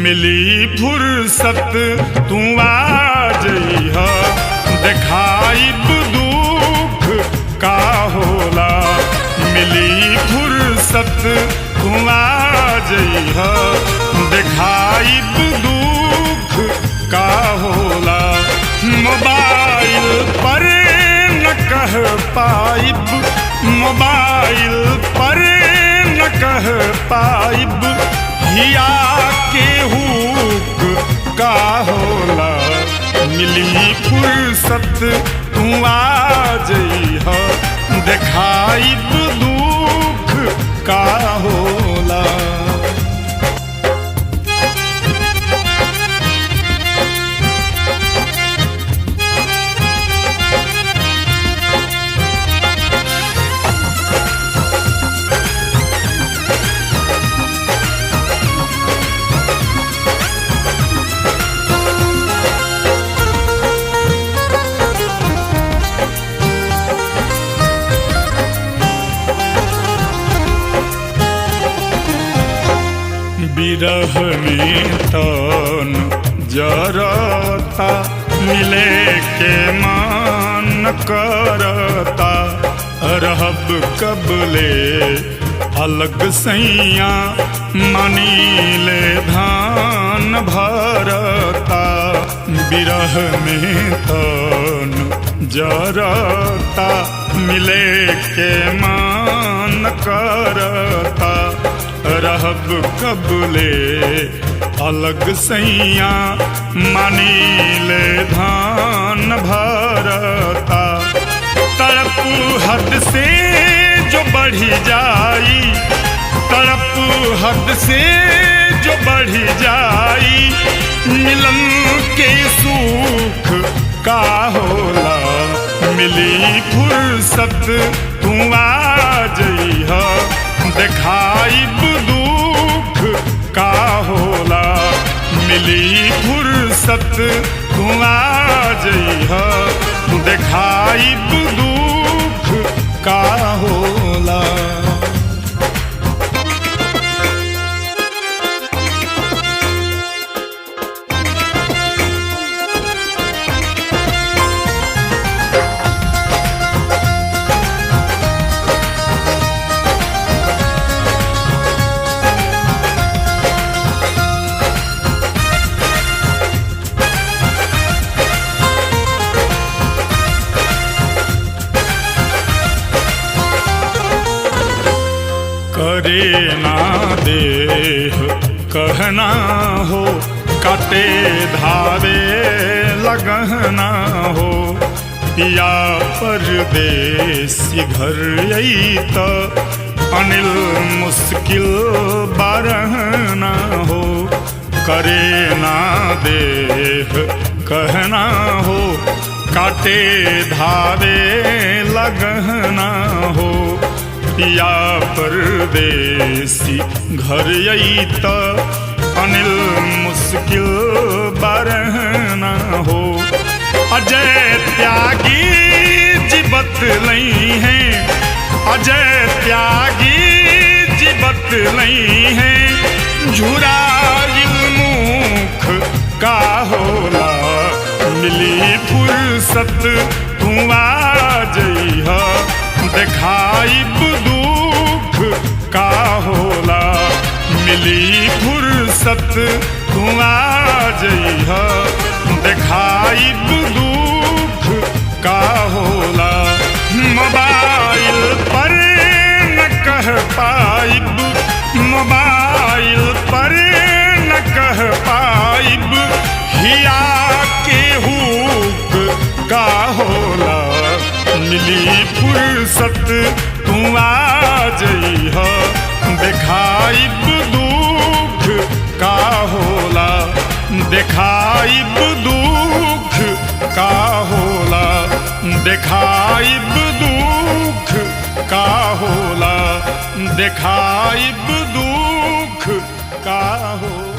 मिली फुर्सत तू आ जइहा, देखाइब दुख का होला। मिली फुर्सत तू आ जइहा, देखाइब दुख का होला। मोबाइल पर न कह पाइब, मोबाइल पर न कह पाइब, हिया के हुक का होला। मिली फुर्सत तू आ जइहा, देखाइब दुख का होला। बिरह में तन जरता, मिले के मान करता। रहब कबले अलग सैया, मनीले धान भरता। बिरह में तन जरता, मिले के मान करता। रहब कबले अलग सैया, मनीले धान भरता। तड़प हद से जो बढ़ी जाई, तड़प हद से जो बढ़ी जाई, मिलन के सुख का होला। मिली फुर्सत तू आ जइहा, देखाइब दुख का होला। मिली फुर्सत तू आ जइहा, देखाइब दुख का होला। करे ना देह कहना हो, काटे धावे लगना हो। पिया परदेसी घर अइता, अनिल मुश्किल बरहना हो। करे ना देह कहना हो, काटे धावे लगना हो। पिया परदेसी घर अइता, अनिल मुश्किल बरहना हो। अजय त्यागी जिबत लई हैं, अजय त्यागी जिबत लई हैं। झुराइल मुख का होला। मिली फुर्सत तू आ जइहा, देखाइब दुख का होला। मिली फुर्सत तू आ जइहा, देखाइब दुख का होला। मोबाइल पर न कह पाइब, मोबाइल पर न कह पाइब, हिया के हुक का होला। मिली फुर्सत तू आ जइहा, देखाइब दुख का होला। देखाइब दुख का होला, देखाइब दुख का होला, देखाइब दुख का होला।